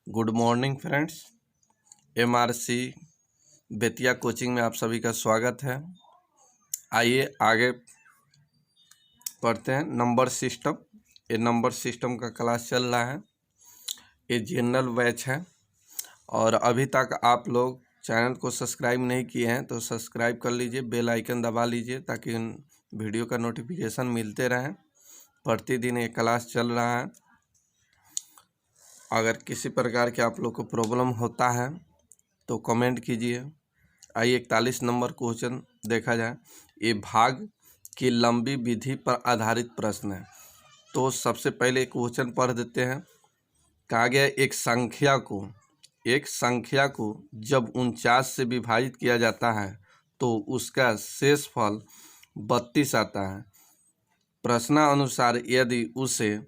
Good morning friends. MRC Bettiah coaching में आप सभी का स्वागत है। आइए आगे पढ़ते हैं। नंबर सिस्टम, ये नंबर सिस्टम का क्लास चल रहा है। ये जनरल बैच है और अभी तक आप लोग चैनल को सब्सक्राइब नहीं किए हैं तो सब्सक्राइब कर लीजिए, बेल आइकन दबा लीजिए ताकि वीडियो का नोटिफिकेशन मिलते रहें। प्रतिदिन ये क्लास चल रहा है। अगर किसी प्रकार के आप लोग को प्रॉब्लम होता है तो कमेंट कीजिए। आइए 41 नंबर क्वेश्चन देखा जाए। ये भाग की लंबी विधि पर आधारित प्रश्न है। तो सबसे पहले क्वेश्चन पढ़ देते हैं। कहा गया एक संख्या को जब 49 से विभाजित किया जाता है तो उसका शेष फल 32 आता है। प्रश्नानुसार यदि उसे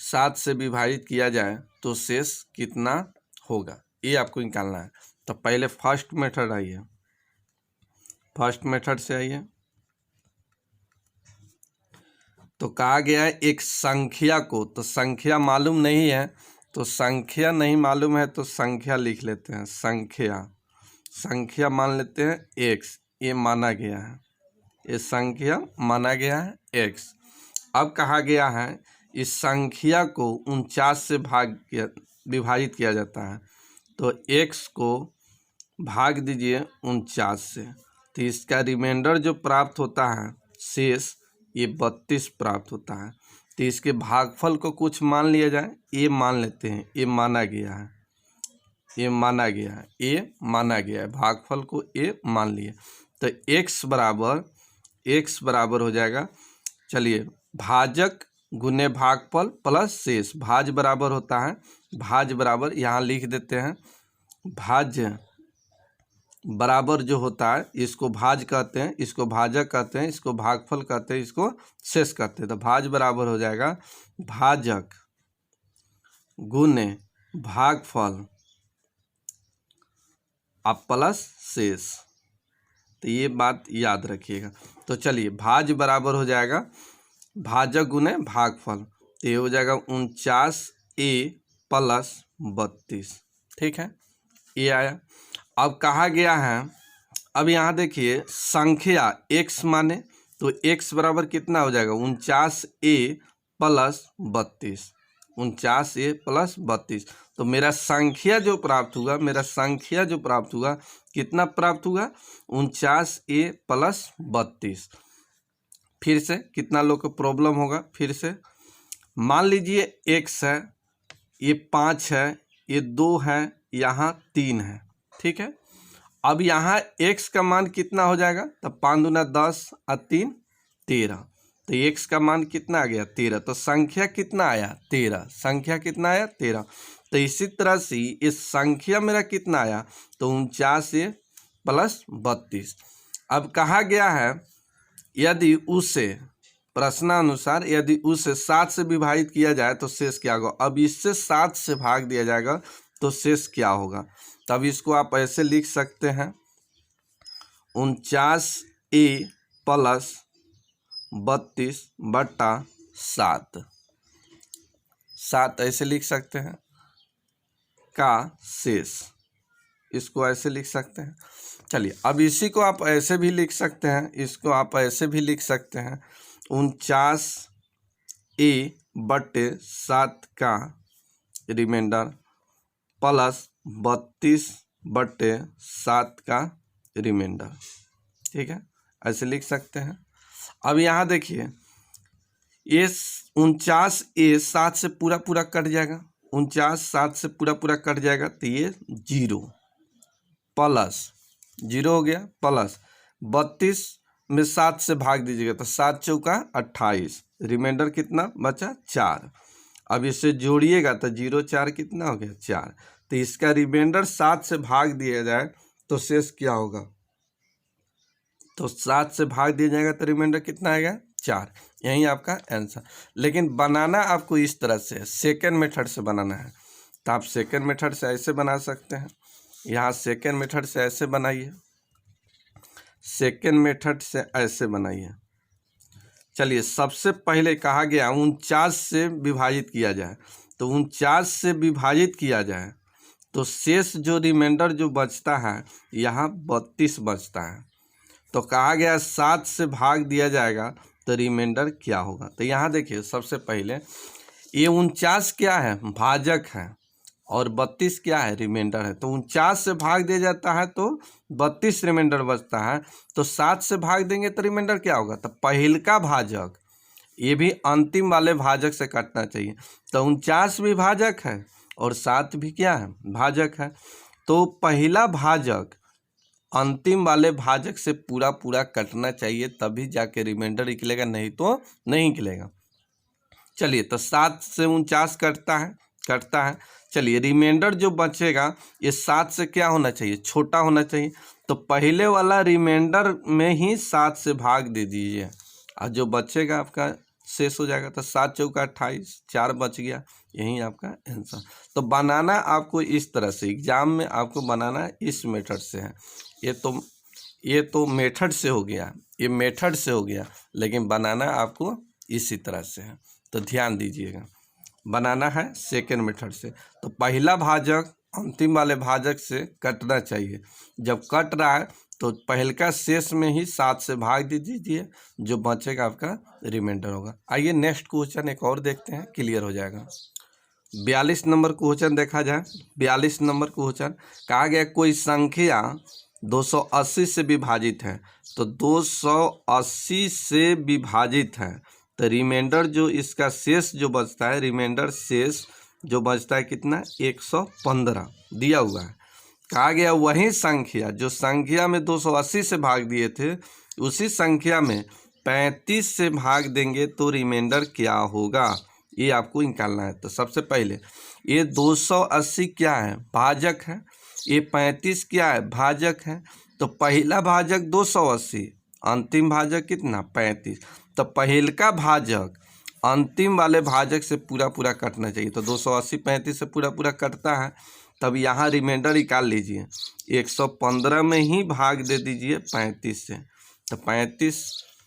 7 से विभाजित किया जाए तो शेष कितना होगा, ये आपको निकालना है। तो पहले फर्स्ट मेथड आइए, फर्स्ट मेथड से आइए। तो कहा गया है एक संख्या को, तो संख्या मालूम नहीं है तो संख्या नहीं मालूम है तो संख्या लिख लेते हैं। संख्या मान लेते हैं x, ये माना गया है, ये संख्या माना गया है x। अब कहा गया है इस संख्या को 49 से विभाजित किया जाता है तो x को भाग दीजिए 49 से, तो इसका रिमाइंडर जो प्राप्त होता है शेष, ये 32 प्राप्त होता है। तो इसके भागफल को कुछ मान लिया जाए, ये मान लेते हैं, ये माना गया है, ये माना गया है, ये माना गया है, भागफल को ये मान लिए। तो x बराबर हो जाएगा, चलिए भाजक गुने भागफल प्लस शेष। भाज बराबर होता है, भाज बराबर यहाँ लिख देते हैं, भाज्य बराबर जो होता है इसको भाज कहते हैं, इसको भाजक कहते हैं, इसको भागफल कहते हैं, इसको शेष कहते हैं। तो भाज बराबर हो जाएगा भाजक गुने भागफल अब प्लस शेष। तो ये बात याद रखिएगा। तो चलिए भाज बराबर हो जाएगा भाजक गुने भागफल, तो ये हो जाएगा 49a प्लस 32। ठीक है, ये आया। अब कहा गया है, अब यहाँ देखिए संख्या x माने तो x बराबर कितना हो जाएगा 49a प्लस 32, 49a प्लस 32। तो मेरा संख्या जो प्राप्त होगा, कितना प्राप्त होगा 49a प्लस 32। फिर से कितना लोग को प्रॉब्लम होगा, फिर से मान लीजिए x है, ये 5 है, ये 2 है, यहाँ 3 है। ठीक है, अब यहाँ x का मान कितना हो जाएगा, तब 5 दूना 10 और 3 13। तो x का मान कितना आ गया 13। तो संख्या कितना आया 13, संख्या कितना आया 13। तो इसी तरह से इस संख्या मेरा कितना आया तो 49 प्लस 32। अब कहा गया है यदि उसे प्रश्नानुसार यदि उसे 7 से विभाजित किया जाए तो शेष क्या होगा। अब इससे 7 से भाग दिया जाएगा तो शेष क्या होगा। तब इसको आप ऐसे लिख सकते हैं 49a प्लस 32 बटा 7, 7 ऐसे लिख सकते हैं का शेष, इसको ऐसे लिख सकते हैं। चलिए अब इसी को आप ऐसे भी लिख सकते हैं, इसको आप ऐसे भी लिख सकते हैं 49a बटे 7 का रिमाइंडर प्लस 32 बटे 7 का रिमाइंडर। ठीक है, ऐसे लिख सकते हैं। अब यहाँ देखिए ये 49a 7 से पूरा कट जाएगा, 49 7 से पूरा कट जाएगा तो ये 0 प्लस 0 हो गया, प्लस 32 में 7 से भाग दीजिएगा तो 7 चौका 28, रिमाइंडर कितना बचा 4। अब इसे जोड़िएगा तो 0 4 कितना हो गया 4। तो इसका रिमाइंडर 7 से भाग दिया जाए तो शेष क्या होगा, तो 7 से भाग दिया जाएगा तो रिमाइंडर कितना आएगा 4। यही आपका आंसर। लेकिन बनाना आपको इस तरह से, सेकेंड मेथड से बनाना है। तो आप सेकेंड मेथड से ऐसे बना सकते हैं, यहाँ सेकेंड मेथड से ऐसे बनाइए, सेकेंड मेथड से ऐसे बनाइए। चलिए सबसे पहले कहा गया 49 से विभाजित किया जाए, तो 49 से विभाजित किया जाए तो शेष जो रिमाइंडर जो बचता है यहाँ 32 बचता है। तो कहा गया 7 से भाग दिया जाएगा तो रिमाइंडर क्या होगा। तो यहाँ देखिए सबसे पहले ये 49 क्या है, भाजक है, और 32 क्या है, रिमाइंडर है। तो 49 से भाग दिया जाता है तो 32 रिमाइंडर बचता है। तो 7 से भाग देंगे तो रिमाइंडर क्या होगा। तो पहल का भाजक ये भी अंतिम वाले भाजक से काटना चाहिए। तो 49 भी भाजक है और 7 भी क्या है, भाजक है। तो पहला भाजक अंतिम वाले भाजक से पूरा पूरा कटना चाहिए, तभी जाके रिमाइंडर निकलेगा, नहीं तो नहीं निकलेगा। चलिए, तो 7 से 49 कटता है। चलिए, रिमाइंडर जो बचेगा ये 7 से क्या होना चाहिए, छोटा होना चाहिए। तो पहले वाला रिमाइंडर में ही 7 से भाग दे दीजिए और जो बचेगा आपका शेष हो जाएगा। तो 7 चौका 28, 4 बच गया, यही आपका आंसर। तो बनाना आपको इस तरह से, एग्जाम में आपको बनाना इस मेथड से है। ये तो मेथड से हो गया, ये मेथड से हो गया, लेकिन बनाना आपको इसी तरह से है। तो ध्यान दीजिएगा, बनाना है सेकेंड मेथड से। तो पहला भाजक अंतिम वाले भाजक से कटना चाहिए। जब कट रहा है तो पहल का शेष में ही 7 से भाग दे दीजिए, जो बचेगा आपका रिमाइंडर होगा। आइए नेक्स्ट क्वेश्चन एक और देखते हैं, क्लियर हो जाएगा। 42 नंबर क्वेश्चन देखा जाए। 42 नंबर क्वेश्चन कहा गया कोई संख्या 280 से विभाजित है। तो 280 से विभाजित है तो रिमाइंडर जो इसका शेष जो बचता है, रिमाइंडर शेष जो बचता है कितना, 115 दिया हुआ है। कहा गया वही संख्या जो संख्या में 280 से भाग दिए थे, उसी संख्या में 35 से भाग देंगे तो रिमाइंडर क्या होगा, ये आपको निकालना है। तो सबसे पहले ये 280 क्या है, भाजक है, ये 35 क्या है, भाजक है। तो पहला भाजक 280, अंतिम भाजक कितना, 35। तो पहल का भाजक अंतिम वाले भाजक से पूरा पूरा कटना चाहिए। तो 280 35 से पूरा पूरा कटता है, तब यहाँ रिमाइंडर निकाल लीजिए। 115 में ही भाग दे दीजिए 35 से। तो 35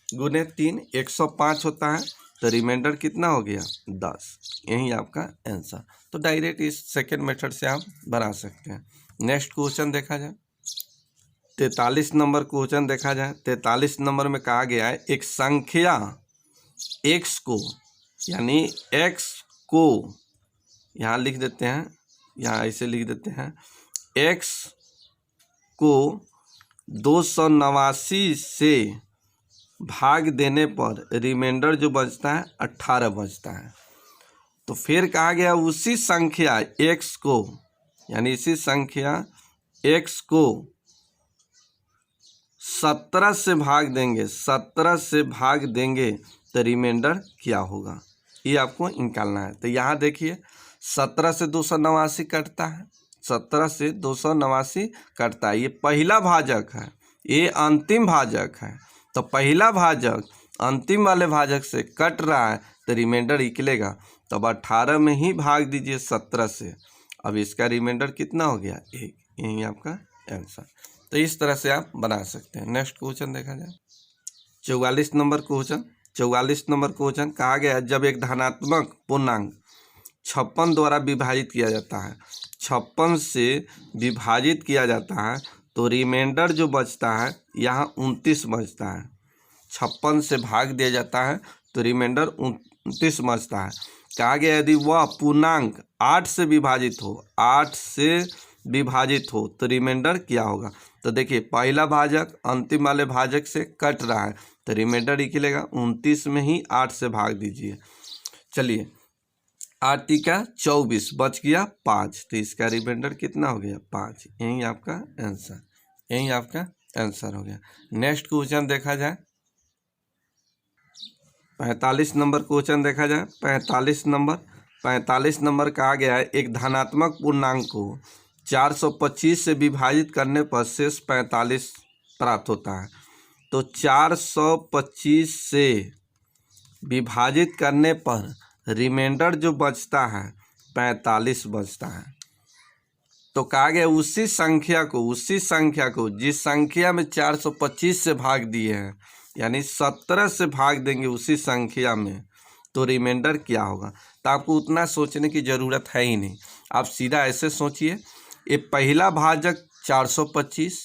गुने 3 105 होता है। तो रिमाइंडर कितना हो गया, 10। यही आपका आंसर। तो डायरेक्ट इस सेकेंड मेथड से आप बना सकते हैं। नेक्स्ट क्वेश्चन देखा जाए। 43 नंबर क्वेश्चन देखा जाए। 43 नंबर में कहा गया है एक संख्या x को, यानी x को यहाँ लिख देते हैं, यहाँ ऐसे लिख देते हैं, x को 289 से भाग देने पर रिमाइंडर जो बचता है 18 बचता है। तो फिर कहा गया उसी संख्या x को, यानी इसी संख्या x को 17 से भाग देंगे, 17 से भाग देंगे तो रिमाइंडर क्या होगा, ये आपको निकालना है। तो यहाँ देखिए 17 से 289 कटता है, 17 से 289 कटता है। ये पहला भाजक है, ये अंतिम भाजक है। तो पहला भाजक अंतिम वाले भाजक से कट रहा है तो रिमाइंडर निकलेगा। तब 18 में ही भाग दीजिए 17 से। अब इसका रिमाइंडर कितना हो गया, 1। यही आपका आंसर। तो इस तरह से आप बना सकते हैं। नेक्स्ट क्वेश्चन देखा जाए। 44 नंबर क्वेश्चन। 44 नंबर क्वेश्चन कहा गया जब एक धनात्मक पूर्णांक 56 द्वारा विभाजित किया जाता है, 56 से विभाजित किया जाता है तो रिमाइंडर जो बचता है यहाँ 29 बचता है। 56 से भाग दिया जाता है तो रिमाइंडर 29 बचता है। कहा गया यदि वह पूर्णांक 8 से विभाजित हो, 8 से विभाजित हो तो रिमाइंडर क्या होगा। तो देखिए पहला भाजक अंतिम वाले भाजक से कट रहा है तो रिमाइंडर निकलेगा। 29 में ही 8 से भाग दीजिए। चलिए 8 का 24 बच गया 5, तो इसका रिमाइंडर कितना हो गया, 5। यही आपका आंसर, यही आपका आंसर हो गया। नेक्स्ट क्वेश्चन देखा जाए। 45 नंबर क्वेश्चन देखा जाए। 45 नंबर कहा गया है एक धनात्मक पूर्णांक को 425 से विभाजित करने पर शेष 45 प्राप्त होता है। तो 425 से विभाजित करने पर रिमाइंडर जो बचता है 45 बचता है। तो कहा गया उसी संख्या को जिस संख्या में 425 से भाग दिए हैं, यानी 17 से भाग देंगे उसी संख्या में, तो रिमाइंडर क्या होगा। तो आपको उतना सोचने की ज़रूरत है ही नहीं, आप सीधा ऐसे सोचिए ये पहला भाजक 425,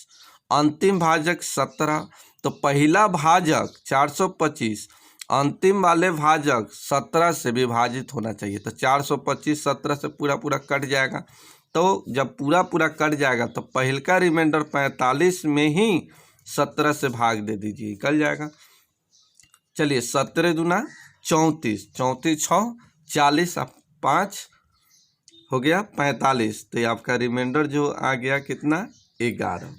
अंतिम भाजक 17। तो पहला भाजक 425, अंतिम वाले भाजक 17 से विभाजित होना चाहिए। तो 425 17 से पूरा पूरा कट जाएगा। तो जब पूरा पूरा कट जाएगा तो पहल का रिमाइंडर 45 में ही 17 से भाग दे दीजिए, निकल जाएगा। चलिए 17 दूना 34, 34 6 40, 5 हो गया 45। तो ये आपका रिमाइंडर जो आ गया कितना 11।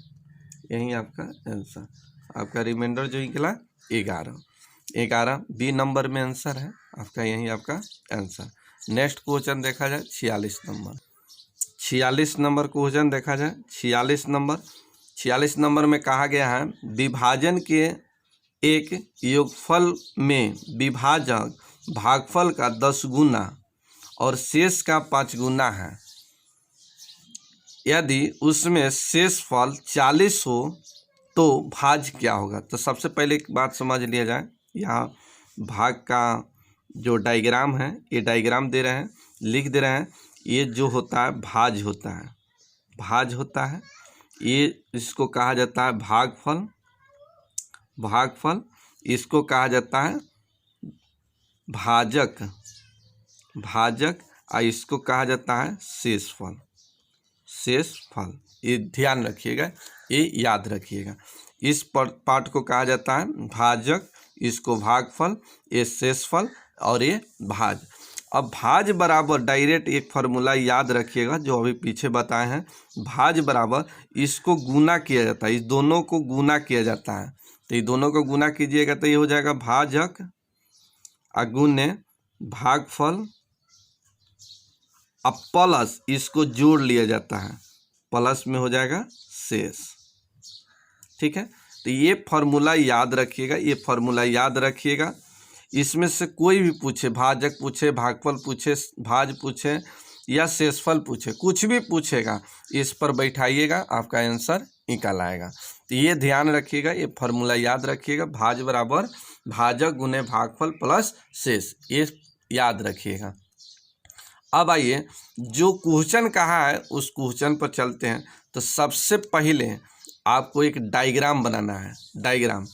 यही आपका आंसर, आपका रिमाइंडर जो निकला 11 बी नंबर में आंसर है आपका, यही आपका आंसर। नेक्स्ट क्वेश्चन देखा जाए 46 नंबर। 46 नंबर क्वेश्चन देखा जाए 46 नंबर में कहा गया है विभाजन के एक योगफल में विभाजक भागफल का 10 गुना और शेष का 5 गुना है। यदि उसमें शेष फल 40 हो तो भाज क्या होगा। तो सबसे पहले एक बात समझ लिया जाए, यहाँ भाग का जो डायग्राम है, ये डायग्राम दे रहे हैं, लिख दे रहे हैं। ये जो होता है भाज होता है, भाज होता है। ये इसको कहा जाता है भागफल, भागफल इसको कहा जाता है भाजक, भाजक और इसको कहा जाता है शेषफल, शेषफल। ये ध्यान रखिएगा, ये याद रखिएगा। इस पार्ट को कहा जाता है भाजक, इसको भागफल, ये शेषफल और ये भाज। अब भाज बराबर डायरेक्ट एक फार्मूला याद रखिएगा जो अभी पीछे बताए हैं। भाज बराबर इसको गुना किया जाता है, इस दोनों को गुना किया जाता है। तो ये दोनों को गुना कीजिएगा तो ये हो जाएगा भाजक अगुने भागफल, अब प्लस इसको जोड़ लिया जाता है, प्लस में हो जाएगा शेष। ठीक है, तो ये फार्मूला याद रखिएगा, ये फार्मूला याद रखिएगा। इसमें से कोई भी पूछे, भाजक पूछे, भागफल पूछे, भाज पूछे या शेषफल पूछे, कुछ भी पूछेगा, इस पर बैठाइएगा, आपका आंसर निकल आएगा। तो ये ध्यान रखिएगा, ये फार्मूला याद रखिएगा, भाज बराबर भाजक गुने भागफल प्लस शेष, ये याद रखिएगा। अब आइए जो क्वेश्चन कहा है उस क्वेश्चन पर चलते हैं। तो सबसे पहले आपको एक डायग्राम बनाना है, डायग्राम।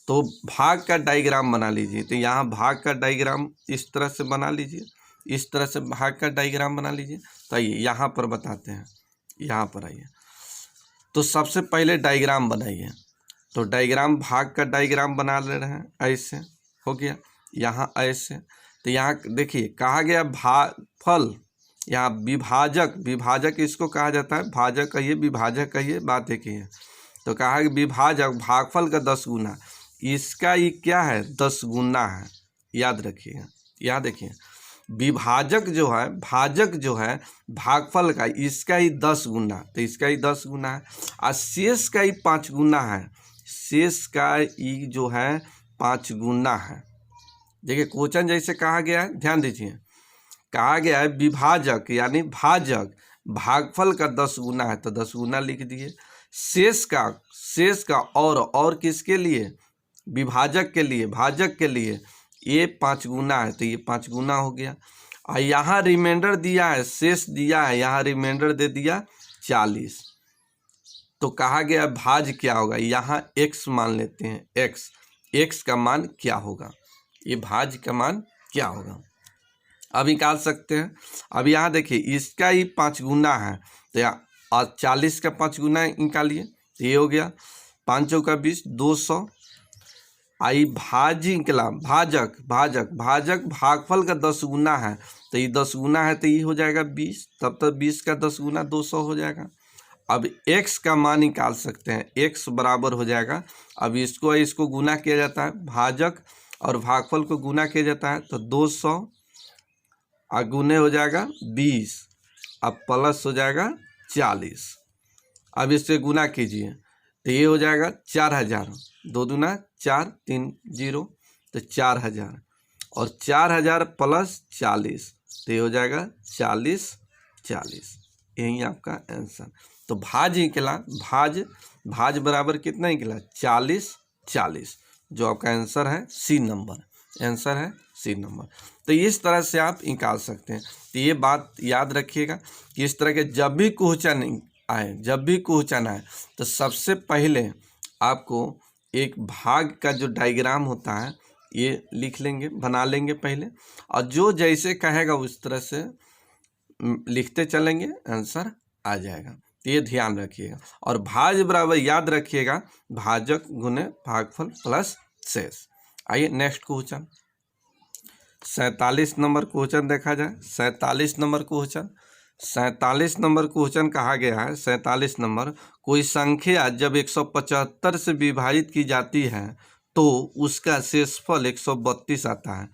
तो भाग का डायग्राम बना लीजिए। तो यहाँ भाग का डायग्राम इस तरह से बना लीजिए, इस तरह से भाग का डायग्राम बना लीजिए। तो आइए यहाँ पर बताते हैं, यहाँ पर आइए। तो सबसे पहले डायग्राम बनाइए। तो डायग्राम भाग का डायग्राम बना ले रहे हैं, ऐसे हो गया, यहाँ ऐसे। तो यहाँ देखिए कहा गया भागफल, यहाँ विभाजक, विभाजक इसको कहा जाता है, भाजक कहिए विभाजक कहिए, बात एक ही है। तो कहा कि विभाजक भागफल का 10 गुना, इसका ये क्या है 10 गुना है, याद रखिएगा। यहाँ देखिए विभाजक जो है, भाजक जो है भागफल का, इसका ही 10 गुना, तो इसका ही 10 गुना है। और शेष का ही 5 गुना है, शेष का ही जो है 5 गुना है। देखिए क्वेश्चन जैसे कहा गया है, ध्यान दीजिए, कहा गया है विभाजक यानी भाजक भागफल का 10 गुना है, तो 10 गुना लिख दिए। शेष का और किसके लिए, विभाजक के लिए, भाजक के लिए ये 5 गुना है, तो ये 5 गुना हो गया। और यहाँ रिमाइंडर दिया है, शेष दिया है, यहाँ रिमाइंडर दे दिया 40। तो कहा गया भाज क्या होगा, यहाँ x मान लेते हैं, x का मान क्या होगा, ये भाज का मान क्या होगा, अब निकाल सकते हैं। अब यहाँ देखिए इसका ही 5 गुना है, तो यहाँ और 40 का 5 गुना निकालिए, तो ये हो गया 5 चौका 20, 200। आई भाज निकला, भाजक भागफल का 10 गुना है, तो ये 10 गुना है, तो ये हो जाएगा 20, तब तक 20 का 10 गुना 200 हो जाएगा। अब x का मान निकाल सकते हैं, x बराबर हो जाएगा, अब इसको गुना किया जाता है, भाजक और भागफल को गुना किया जाता है, तो 200 गुने हो जाएगा 20, अब प्लस हो जाएगा 40। अब इससे गुना कीजिए, तो ये हो जाएगा 4000, 2 दूना 4, 3 0, तो 4000 और 4000 प्लस 40, तो ये हो जाएगा 40, यही आपका आंसर। तो भाज निकला, भाज बराबर कितना निकला 40, जो आपका आंसर है सी नंबर, आंसर है सी नंबर। तो इस तरह से आप निकाल सकते हैं। तो ये बात याद रखिएगा कि इस तरह के जब भी क्वेश्चन आए, जब भी क्वेश्चन आए तो सबसे पहले आपको एक भाग का जो डायग्राम होता है ये लिख लेंगे, बना लेंगे पहले, और जो जैसे कहेगा उस तरह से लिखते चलेंगे, आंसर आ जाएगा। ये ध्यान रखिएगा। और भाज बराबर याद रखिएगा भाजक गुने भागफल प्लस शेष। आइए नेक्स्ट क्वेश्चन 47 नंबर क्वेश्चन देखा जाए। 47 नंबर क्वेश्चन 47 नंबर क्वेश्चन कहा गया है 47 नंबर, कोई संख्या जब 175 से विभाजित की जाती है तो उसका शेषफल 132 आता है।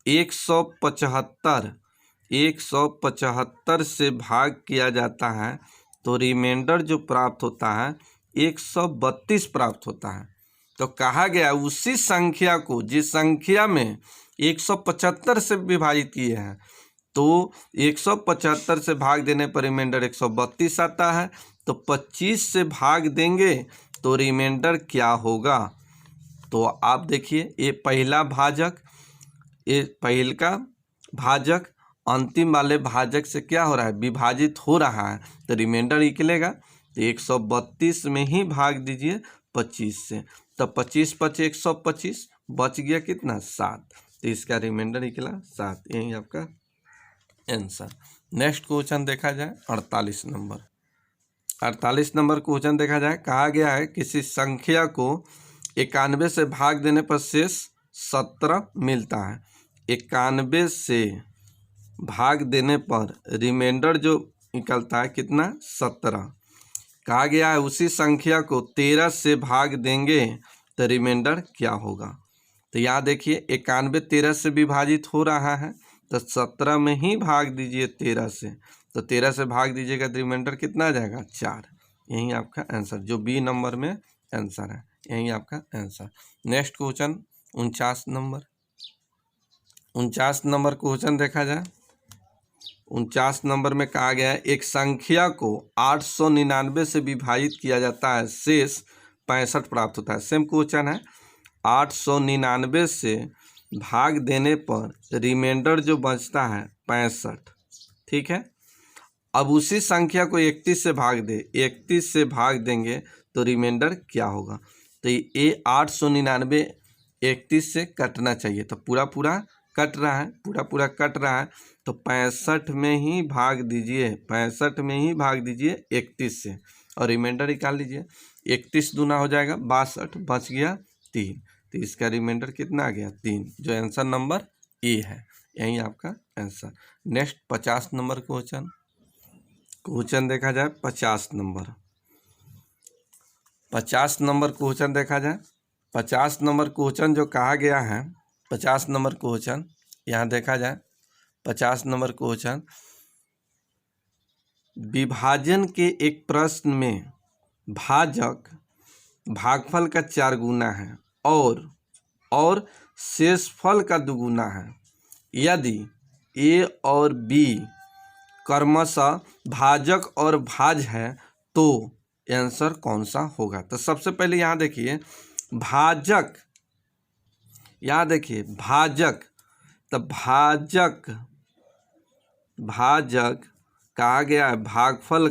175 से भाग किया जाता है तो रिमाइंडर जो प्राप्त होता है 132 प्राप्त होता है। तो कहा गया उसी संख्या को, जिस संख्या में 175 से विभाजित किए हैं, तो 175 से भाग देने पर रिमाइंडर 132 आता है। तो 25 से भाग देंगे तो रिमाइंडर क्या होगा? तो आप देखिए, ये पहला भाजक, ये पहल का भाजक अंतिम वाले भाजक से क्या हो रहा है? विभाजित हो रहा है, तो रिमाइंडर निकलेगा। तो 132 में ही भाग दीजिए 25 से, तो 25 पचे 125, बच गया कितना? 7। तो इसका रिमाइंडर निकला 7। यही आपका आंसर। नेक्स्ट क्वेश्चन देखा जाए 48 नंबर। 48 नंबर क्वेश्चन देखा जाए, कहा गया है किसी संख्या को 91 से भाग देने पर शेष 17 मिलता है। 91 से भाग देने पर रिमाइंडर जो निकलता है कितना? 17। कहा गया है उसी संख्या को 13 से भाग देंगे तो रिमाइंडर क्या होगा? तो यहाँ देखिए 91 13 से विभाजित हो रहा है, तो 17 में ही भाग दीजिए 13 से, तो 13 से भाग दीजिएगा तो रिमाइंडर कितना आ जाएगा? 4। यही आपका आंसर, जो बी नंबर में आंसर है, यही आपका answer. Next question 49 number. 49 number question देखा जाए। 49 नंबर में कहा गया है एक संख्या को 899 से विभाजित किया जाता है, शेष 65 प्राप्त होता है। सेम क्वेश्चन है, 899 से भाग देने पर रिमाइंडर जो बचता है 65। ठीक है, अब उसी संख्या को 31 से भाग दे, 31 से भाग देंगे तो रिमाइंडर क्या होगा? तो ये 899 31 से कटना चाहिए, तो पूरा पूरा कट रहा है, पूरा पूरा कट रहा है, तो 65 में ही भाग दीजिए, 65 में ही भाग दीजिए 31 से, और रिमाइंडर निकाल लीजिए। 31 दूना हो जाएगा 62, बच गया 3। तो इसका रिमाइंडर कितना आ गया? 3, जो आंसर नंबर ए है, यही आपका आंसर। नेक्स्ट 50 नंबर क्वेश्चन देखा जाए। 50 नंबर 50 नंबर क्वेश्चन देखा जाए। 50 नंबर क्वेश्चन जो कहा गया है, 50 नंबर क्वेश्चन यहाँ देखा जाए। 50 नंबर क्वेश्चन, विभाजन के एक प्रश्न में भाजक भागफल का 4 गुना है और शेषफल का 2 गुना है। यदि ए और बी क्रमशः भाजक और भाज है तो आंसर कौन सा होगा? तो सबसे पहले यहाँ देखिए भाजक, यहाँ देखिए भाजक, तो भाजक कहा गया है भागफल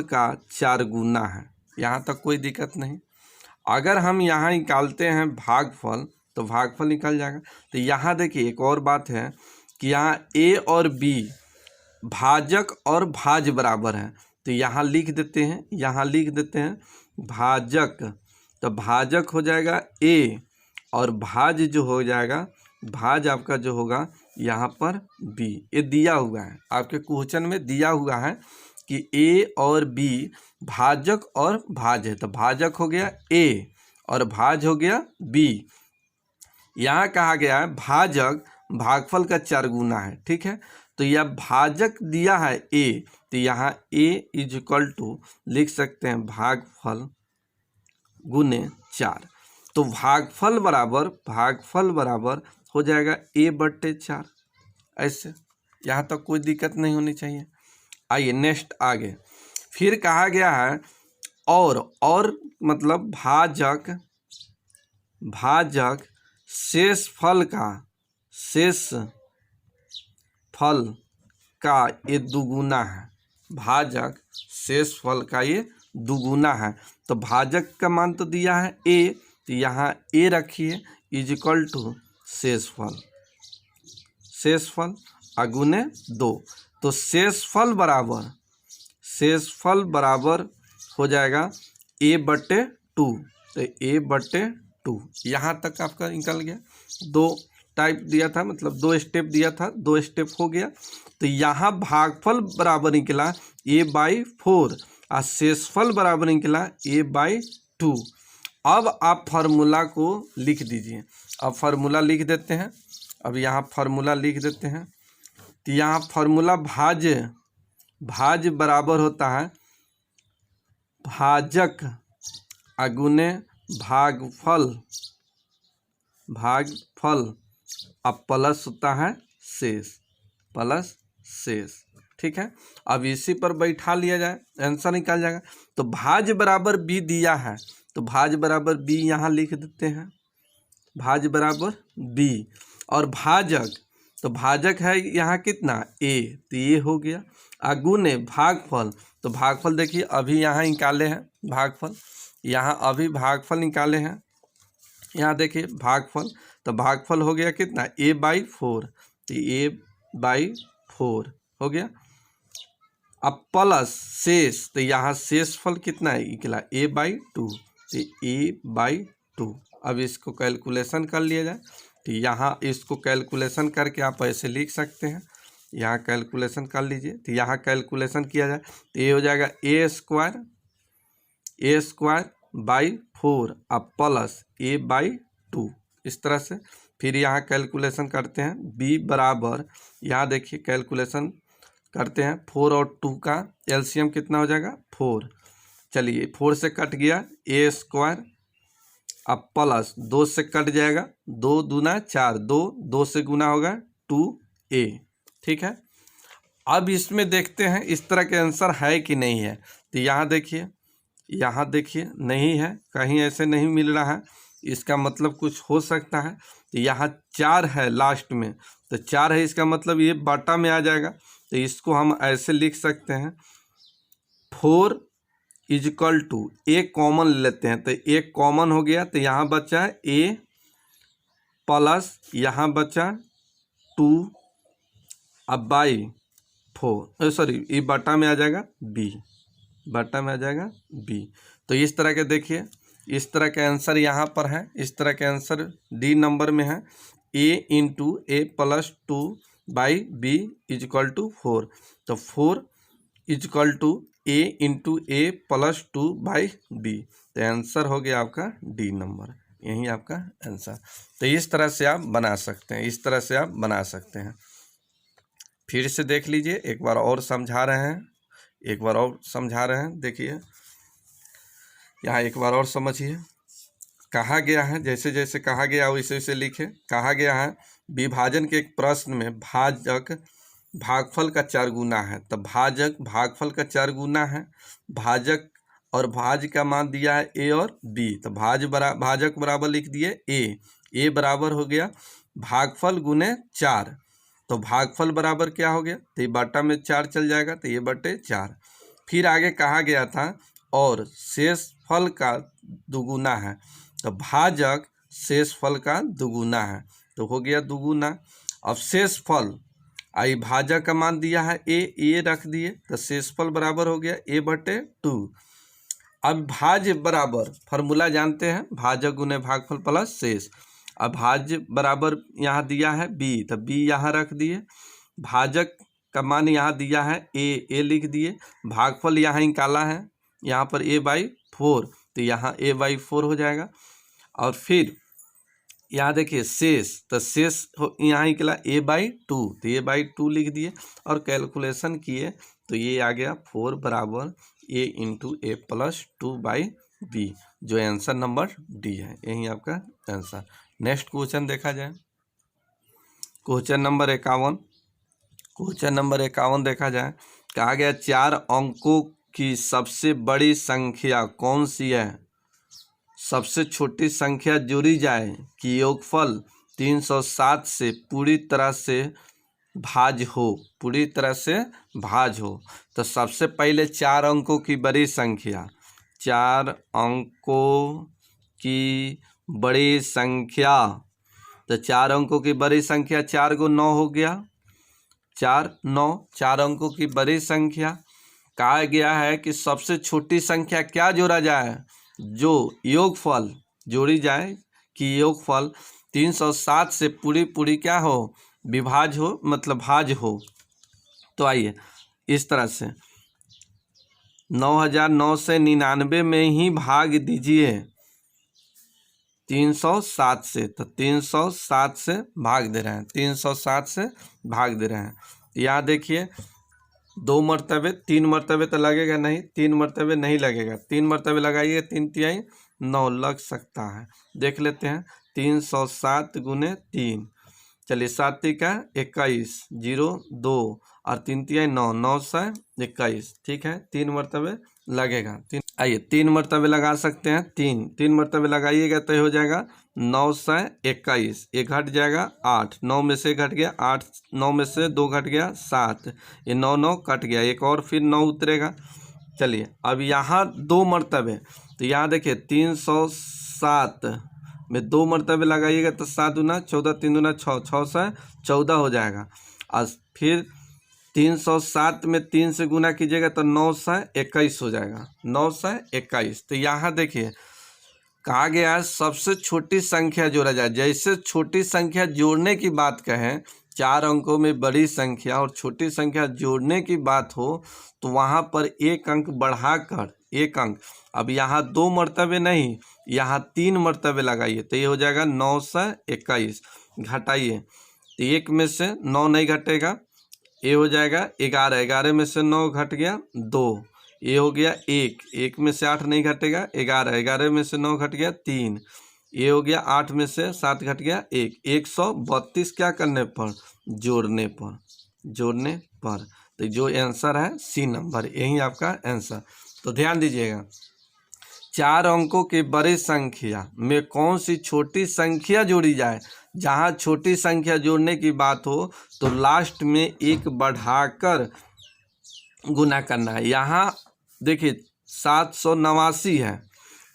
का 4 गुना है। यहाँ तक कोई दिक्कत नहीं। अगर हम यहाँ निकालते हैं भागफल तो भागफल निकल जाएगा। तो यहाँ देखिए एक और बात है कि यहाँ ए और बी भाजक और भाज बराबर है, तो यहाँ लिख देते हैं भाजक, तो भाजक हो जाएगा ए, और भाज जो हो जाएगा, भाज आपका जो होगा यहाँ पर बी। ये दिया हुआ है आपके क्वेश्चन में, दिया हुआ है कि ए और बी भाजक और भाज है, तो भाजक हो गया ए और भाज हो गया बी। यहाँ कहा गया है भाजक भागफल का 4 गुना है। ठीक है, तो यह भाजक दिया है ए, तो यहाँ ए इज इक्वल टू लिख सकते हैं भागफल गुने 4। तो भागफल बराबर हो जाएगा a/4। ऐसे यहाँ तक कोई दिक्कत नहीं होनी चाहिए। आइए नेक्स्ट आगे, फिर कहा गया है और मतलब भाजक शेष फल का ये दुगुना है, भाजक शेषफल का ये दुगुना है। तो भाजक का मान तो दिया है ए, तो यहाँ ए रखिए इज इक्वल टू शेषफल, शेषफल अगुने 2। तो शेषफल बराबर हो जाएगा ए बटे 2। तो ए बटे 2 यहाँ तक आपका निकल गया। 2 टाइप दिया था, मतलब 2 स्टेप दिया था, 2 स्टेप हो गया। तो यहाँ भागफल बराबर निकला a/4 और शेषफल बराबर निकला a/2। अब आप फार्मूला को लिख दीजिए। अब फार्मूला लिख देते हैं। अब यहाँ फार्मूला लिख देते हैं। तो यहाँ फार्मूला भाज बराबर होता है भाजक अगुने भागफल अब प्लस होता है शेष, प्लस शेष। ठीक है, अब इसी पर बैठा लिया जाए, आंसर निकाल जाएगा। तो भाज बराबर बी दिया है, तो भाज बराबर बी यहाँ लिख देते हैं, भाज बराबर बी। और भाजक, तो भाजक है यहाँ कितना ए, तो ये हो गया। अगुने भागफल, तो भागफल देखिए अभी यहाँ निकाले हैं भागफल, यहाँ अभी भागफल निकाले हैं। यहाँ देखिए भागफल, तो भागफल हो गया कितना a/4, तो a/4 हो गया। अब प्लस शेष, तो यहाँ शेषफल कितना है निकला a/2, तो a/2। अब इसको कैलकुलेशन कर लिया जाए। तो यहाँ इसको कैलकुलेशन करके आप ऐसे लिख सकते हैं, यहाँ कैलकुलेशन कर लीजिए। तो यहाँ कैलकुलेशन किया जाए तो ये हो जाएगा a² अब प्लस a/2 इस तरह से। फिर यहाँ कैलकुलेशन करते हैं b बराबर, यहाँ देखिए कैलकुलेशन करते हैं 4 और 2 का एलसीएम कितना हो जाएगा 4। चलिए 4 से कट गया a² अब प्लस 2 से कट जाएगा, 2 दूना 4, 2 से गुना होगा 2a। ठीक है, अब इसमें देखते हैं इस तरह के आंसर है कि नहीं है। तो यहाँ देखिए नहीं है, कहीं ऐसे नहीं मिल रहा है, इसका मतलब कुछ हो सकता है। तो यहाँ 4 है लास्ट में, तो 4 है, इसका मतलब ये बाटा में आ जाएगा। तो इसको हम ऐसे लिख सकते हैं 4 = a कॉमन लेते हैं, तो a कॉमन हो गया। तो यहाँ बचा है a प्लस यहाँ बचा 2 अब /4, सॉरी ये बाटा में आ जाएगा b, बाटा में आ जाएगा b। तो इस तरह के देखिए, इस तरह के आंसर यहाँ पर है, इस तरह के आंसर डी नंबर में है a × a + 2/b = 4। तो 4 = a × a + 2/b। तो आंसर हो गया आपका डी नंबर, यही आपका आंसर। तो इस तरह से आप बना सकते हैं, इस तरह से आप बना सकते हैं। फिर से देख लीजिए, एक बार और समझा रहे हैं, देखिए यहाँ एक बार और समझिए। कहा गया है, जैसे जैसे कहा गया वैसे वैसे लिखे। कहा गया है विभाजन के एक प्रश्न में भाजक भागफल का 4 गुना है। तो भाजक भागफल का 4 गुना है, भाजक और भाज का मान दिया है a और b। तो भाजक बराबर लिख दिए a बराबर हो गया भागफल गुने 4। तो भागफल बराबर क्या हो गया, तो ये बाटा में 4 चल जाएगा, तो ये बटे 4। फिर आगे कहा गया था और शेषफल का दुगुना है, तो भाजक शेषफल का दुगुना है, तो हो गया दुगुना। अब शेषफल आई भाजक का मान दिया है ए रख दिए, तो शेषफल बराबर हो गया a/2। अब भाज बराबर फार्मूला जानते हैं, भाजक गुने भागफल प्लस शेष। अब भाज बराबर यहाँ दिया है b, तो b यहाँ रख दिए, भाजक का मान यहाँ दिया है a लिख दिए, भागफल यहाँ निकाला है, यहाँ पर a/4, तो यहाँ a/4 हो जाएगा। और फिर यहाँ देखिए शेष, तो शेष यहाँ निकला a/2, तो a/2 लिख दिए और कैलकुलेशन किए, तो ये आ गया 4 बराबर a × a + 2/b, जो आंसर नंबर डी है, यही आपका आंसर। नेक्स्ट क्वेश्चन देखा जाए, क्वेश्चन नंबर 51 देखा जाए। कहा गया 4 अंकों की सबसे बड़ी संख्या कौन सी है, सबसे छोटी संख्या जोड़ी जाए कि योगफल 307 से पूरी तरह से भाज्य हो, पूरी तरह से भाज्य हो। तो सबसे पहले 4 अंकों की बड़ी संख्या, 4 अंकों की बड़ी संख्या, तो 4 अंकों की बड़ी संख्या 4 × 9 हो गया, 4 9, 4 अंकों की बड़ी संख्या। कहा गया है कि सबसे छोटी संख्या क्या जोड़ा जाए, जो योगफल जोड़ी जाए कि योगफल 307 से पूरी क्या हो, विभाज्य हो, मतलब भाज्य हो। तो आइए इस तरह से 9999 में ही भाग दीजिए 307 से, तो 307 से भाग दे रहे हैं, 307 से भाग दे रहे हैं। यहाँ देखिए 2 मरतबे, 3 मरतबे तो लगेगा नहीं, 3 मरतबे नहीं लगेगा, 3 मरतबे लगाइए 3 तिहाई 9 लग सकता है। देख लेते हैं 307 × 3, चलिए 7 तिका 21, 0 2 और 3 तिहाई 9, 921, ठीक है, 3 मरतबे लगेगा। आइए 3 मरतबे लगा सकते हैं, 3 मरतबे लगाइएगा तो हो जाएगा 921, ये घट जाएगा 8, 9 में से घट गया 8, 9 में से 2 घट गया 7, ये 9 9 कट गया, एक और फिर 9 उतरेगा। चलिए अब यहाँ 2 मरतबे, तो यहाँ देखिए 307 में 2 मरतबे लगाइएगा तो 7 दूना 14, 3 दूना 6, 6 से 14 हो जाएगा। और फिर 307 में 3 से गुना कीजिएगा तो 9 से 21 हो जाएगा, 9 से 21। तो यहाँ देखिए कहा गया है सबसे छोटी संख्या जोड़ा जाए। जैसे छोटी संख्या जोड़ने की बात कहें, 4 अंकों में बड़ी संख्या और छोटी संख्या जोड़ने की बात हो, तो वहाँ पर एक अंक बढ़ाकर, एक अंक, अब यहाँ 2 मरतबे नहीं, यहाँ 3 मरतबे लगाइए तो ये हो जाएगा 9 से 21। घटाइए तो 1 में से 9 नहीं घटेगा, ये हो जाएगा 11, 11 में से 9 घट गया 2, ये हो गया 1, 1 में से 8 नहीं घटेगा 11, 11 में से 9 घट गया 3, ये हो गया 8 में से 7 घट गया 1, 132 क्या करने पर, जोड़ने पर, जोड़ने पर। तो जो आंसर है सी नंबर, यही आपका आंसर। तो ध्यान दीजिएगा 4 अंकों की बड़ी संख्या में कौन सी छोटी संख्या जोड़ी जाए। जहाँ छोटी संख्या जोड़ने की बात हो तो लास्ट में एक बढ़ाकर गुना करना है। यहाँ देखिए 789 है,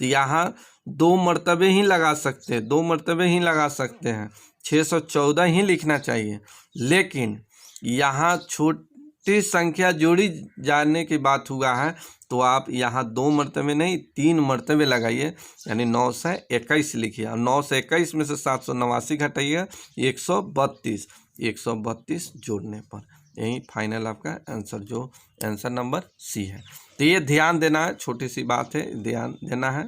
तो यहाँ 2 मरतबे ही लगा सकते हैं, 2 मरतबे ही लगा सकते हैं, 614 ही लिखना चाहिए। लेकिन यहाँ छोटी संख्या जोड़ी जाने की बात हुआ है तो आप यहाँ 2 मरतबे नहीं 3 मरतबे लगाइए, यानी 9 से 21 लिखिए। और 9 से 21 में से 789 घटाइए 132, 132 जोड़ने पर, यही फाइनल आपका आंसर, जो आंसर नंबर सी है। तो ये ध्यान देना है, छोटी सी बात है, ध्यान देना है,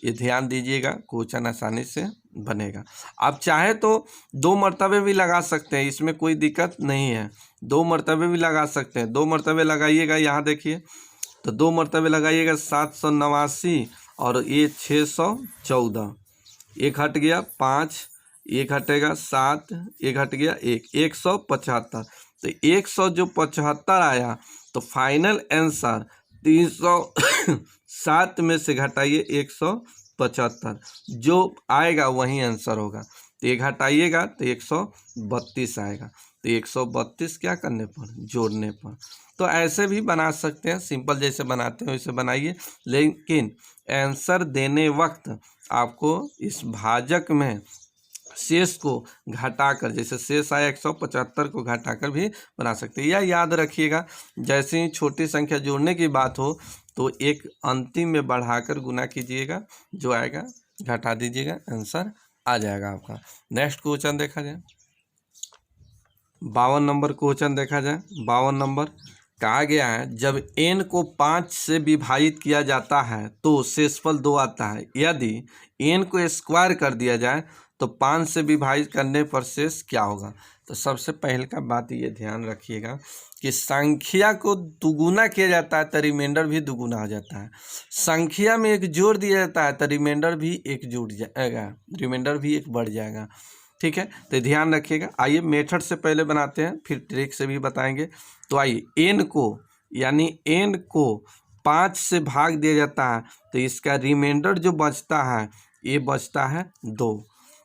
ये ध्यान दीजिएगा, क्वेश्चन आसानी से बनेगा। आप चाहे तो 2 मरतबे भी लगा सकते हैं, इसमें कोई दिक्कत नहीं है, 2 मरतबे भी लगा सकते हैं। 2 मरतबे लगाइएगा, यहाँ देखिए तो 2 मरतबे लगाइएगा 789 और ये 614, एक घट गया 5, एक घटेगा 7, एक घट गया 1, 175। तो 100 जो 75 आया तो फाइनल आंसर 307 में से घटाइए 175, जो आएगा वही आंसर होगा। तो ये घटाइएगा तो 132 आएगा। तो 132 क्या करने पर, जोड़ने पर। तो ऐसे भी बना सकते हैं, सिंपल जैसे बनाते हैं वैसे बनाइए, लेकिन आंसर देने वक्त आपको इस भाजक में शेष को घटाकर, जैसे शेष आया 175 को घटाकर भी बना सकते हैं। या याद रखिएगा जैसे ही छोटी संख्या जोड़ने की बात हो तो एक अंतिम में बढ़ाकर गुना कीजिएगा, जो आएगा घटा दीजिएगा, आंसर आ जाएगा आपका। नेक्स्ट क्वेश्चन देखा जाए, 52 नंबर क्वेश्चन देखा जाए। 52 नंबर कहा गया है जब n को 5 से विभाजित किया जाता है तो शेषफल 2 आता है। यदि n को स्क्वायर कर दिया जाए तो 5 से विभाजित करने पर शेष क्या होगा। तो सबसे पहले का बात ये ध्यान रखिएगा कि संख्या को दुगुना किया जाता है तो रिमाइंडर भी दुगुना हो जाता है। संख्या में एक जोड़ दिया जाता है तो रिमाइंडर भी एक जुड़ जाएगा, रिमाइंडर भी एक बढ़ जाएगा। ठीक है, तो ध्यान रखिएगा। आइए मेथड से पहले बनाते हैं, फिर ट्रिक से भी बताएंगे। तो आइए n को, यानी n को 5 से भाग दिया जाता है तो इसका रिमाइंडर जो बचता है ये बचता है 2।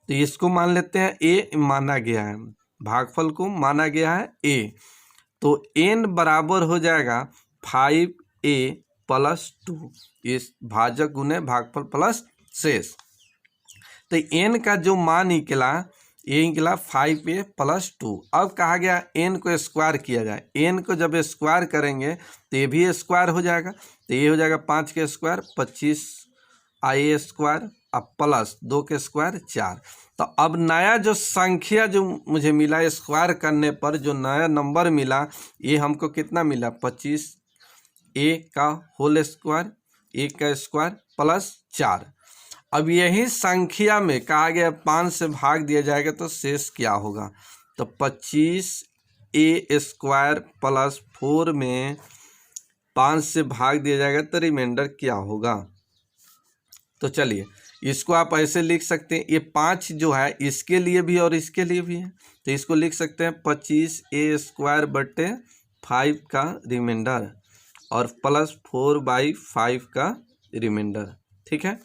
तो इसको मान लेते हैं a माना गया है, भागफल को माना गया है ए, तो n बराबर हो जाएगा 5a प्लस 2, इस भाजक गुने भागफल प्लस शेष। तो n का जो मान निकला ये निकला 5a प्लस 2। अब कहा गया n को स्क्वायर किया जाए, n को जब स्क्वायर करेंगे तो ये भी स्क्वायर हो जाएगा, तो ये हो जाएगा 5 के स्क्वायर 25 i स्क्वायर, अब प्लस 2 के स्क्वायर 4। तो अब नया जो संख्या जो मुझे मिला स्क्वायर करने पर जो नया नंबर मिला ये हमको कितना मिला 25a का होल स्क्वायर, a का स्क्वायर प्लस 4। अब यही संख्या में कहा गया 5 से भाग दिया जाएगा तो शेष क्या होगा, तो 25a स्क्वायर प्लस 4 में 5 से भाग दिया जाएगा तो रिमाइंडर क्या होगा। तो चलिए इसको आप ऐसे लिख सकते हैं, ये 5 जो है इसके लिए भी और इसके लिए भी है, तो इसको लिख सकते हैं 25a स्क्वायर बटे 5 का रिमाइंडर और प्लस 4/5 का रिमाइंडर। ठीक है,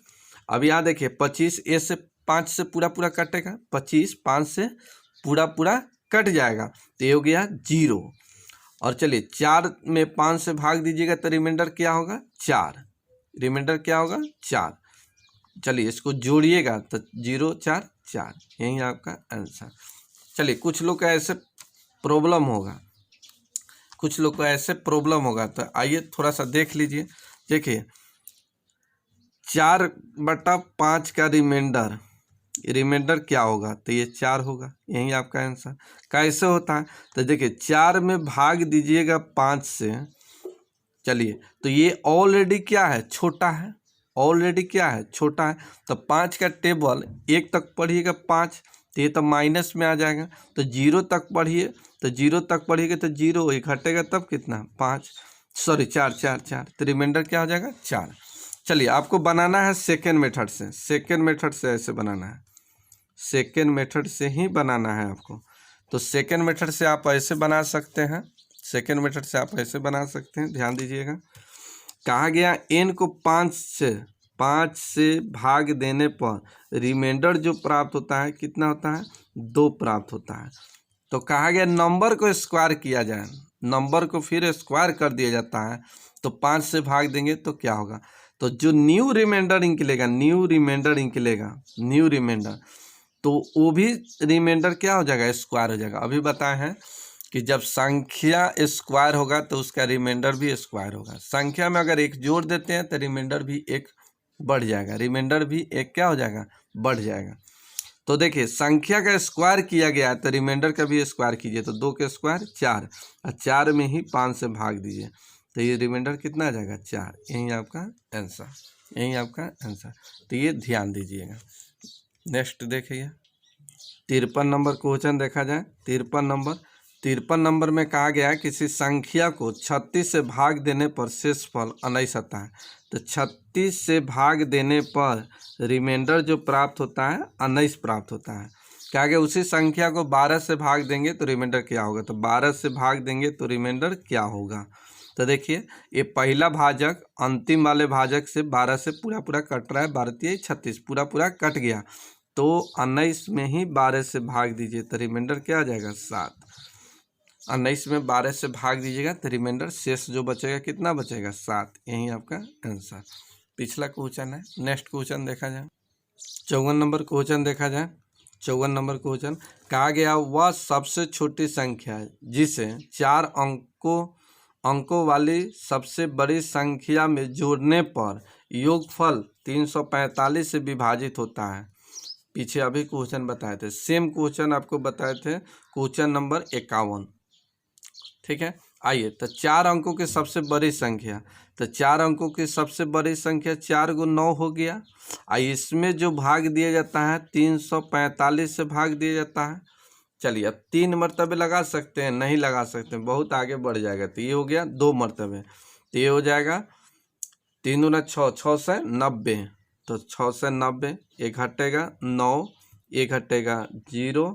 अब यहाँ देखिए 25a से 5 से पूरा पूरा कटेगा, 25 5 से पूरा पूरा कट जाएगा तो ये हो गया 0। और चलिए 4 में 5 से भाग दीजिएगा तो रिमाइंडर क्या होगा 4, रिमाइंडर क्या होगा 4। चलिए इसको जोड़िएगा तो 0 4 4, यही आपका आंसर। चलिए कुछ लोग का ऐसे प्रॉब्लम होगा, कुछ लोग को ऐसे प्रॉब्लम होगा, तो आइए थोड़ा सा देख लीजिए। देखिए 4/5 का रिमाइंडर क्या होगा, तो ये 4 होगा, यही आपका आंसर। कैसे होता है, तो देखिए 4 में भाग दीजिएगा 5 से, चलिए तो ये ऑलरेडी क्या है छोटा है, ऑलरेडी क्या है छोटा है, तो 5 का टेबल 1 तक पढ़िएगा 5, तो ये तो माइनस में आ जाएगा, तो 0 तक पढ़िए, तो 0 तक पढ़िएगा तो 0 एक हटेगा तब कितना 5, सॉरी 4 4 4, तो रिमाइंडर क्या हो जाएगा 4। चलिए आपको बनाना है सेकेंड मेथड से, सेकेंड मेथड से ऐसे बनाना है, सेकेंड मेथड से ही बनाना है आपको। तो सेकेंड मेथड से आप ऐसे बना सकते हैं, सेकेंड मेथड से आप ऐसे बना सकते हैं, ध्यान दीजिएगा। कहा गया n को 5 से भाग देने पर रिमाइंडर जो प्राप्त होता है कितना होता है 2 प्राप्त होता है। तो कहा गया नंबर को स्क्वायर किया जाए, नंबर को फिर स्क्वायर कर दिया जाता है, तो 5 से भाग देंगे तो क्या होगा, तो जो न्यू रिमाइंडर निकलेगा, न्यू रिमाइंडर निकलेगा, न्यू रिमाइंडर, तो वो भी रिमाइंडर क्या हो जाएगा स्क्वायर हो जाएगा। अभी बताए हैं कि जब संख्या स्क्वायर होगा तो उसका रिमाइंडर भी स्क्वायर होगा। संख्या में अगर 1 जोड़ देते हैं तो रिमाइंडर भी 1 बढ़ जाएगा, रिमाइंडर भी 1 क्या हो जाएगा बढ़ जाएगा। तो देखिए संख्या का स्क्वायर किया गया है तो रिमाइंडर का भी स्क्वायर कीजिए, तो 2 के स्क्वायर 4 और 4 में ही 5 से भाग दीजिए, तो ये रिमाइंडर कितना आ जाएगा 4, यही आपका आंसर, यही आपका आंसर। तो ये ध्यान दीजिएगा। नेक्स्ट देखिए 53 नंबर क्वेश्चन देखा जाए। 53 नंबर में कहा गया है किसी संख्या को 36 से भाग देने पर शेषफल 19 आता है, तो 36 से भाग देने पर रिमाइंडर जो प्राप्त होता है 19 प्राप्त होता है। क्या गया उसी संख्या को 12 से भाग देंगे तो रिमाइंडर क्या होगा, तो 12 से भाग देंगे तो रिमाइंडर क्या होगा। तो देखिए ये पहला भाजक अंतिम वाले भाजक से 12 से पूरा पूरा कट रहा है, 12 36 पूरा पूरा कट गया, तो 19 में ही 12 से भाग दीजिए तो रिमाइंडर क्या आ जाएगा 7। 19 में 12 से भाग दीजिएगा तो रिमाइंडर शेष जो बचेगा कितना बचेगा 7, यही आपका आंसर। पिछला क्वेश्चन है। नेक्स्ट क्वेश्चन देखा जाए 54 नंबर क्वेश्चन देखा जाए। 54 नंबर क्वेश्चन कहा गया वह सबसे छोटी संख्या है जिसे 4 अंकों वाली सबसे बड़ी संख्या में जोड़ने पर योगफल 345 से विभाजित होता है। पीछे अभी क्वेश्चन बताए थे, सेम क्वेश्चन आपको बताए थे क्वेश्चन नंबर 51। ठीक है, आइए तो 4 अंकों की सबसे बड़ी संख्या, तो 4 अंकों की सबसे बड़ी संख्या 4 × 9 हो गया। इसमें जो भाग दिया जाता है 345 से भाग दिया जाता है। चलिए अब 3 मरतबे लगा सकते हैं, नहीं लगा सकते, बहुत आगे बढ़ जाएगा, तो ये हो गया 2 मरतबे, तो ये हो जाएगा 3 × 6 6 से 90, तो 6 से 90, एक हटेगा 9, एक हटेगा 0,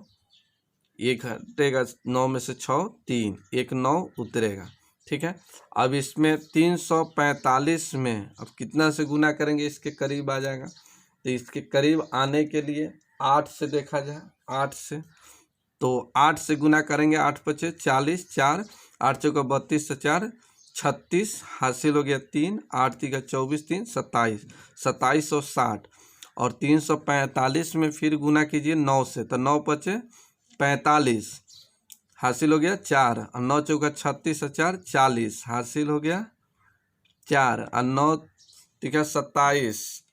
एक हटेगा 9 में से 6 3, एक 9 उतरेगा। ठीक है, अब इसमें 345 में अब कितना से गुना करेंगे इसके करीब आ जाएगा, तो इसके करीब आने के लिए 8 से देखा जाए, 8 से तो 8 से गुना करेंगे, 8 पचे 40, 4 8 चौका 32 से 4 36, हासिल हो गया 3, 8 तिका 24, 3 27, 2760 और 345 में फिर गुना कीजिए 9 से, तो 9 पचे 45, हासिल हो गया 4 और 9 चौका 36 और 4 40, हासिल हो गया 4 और 9 तिका 27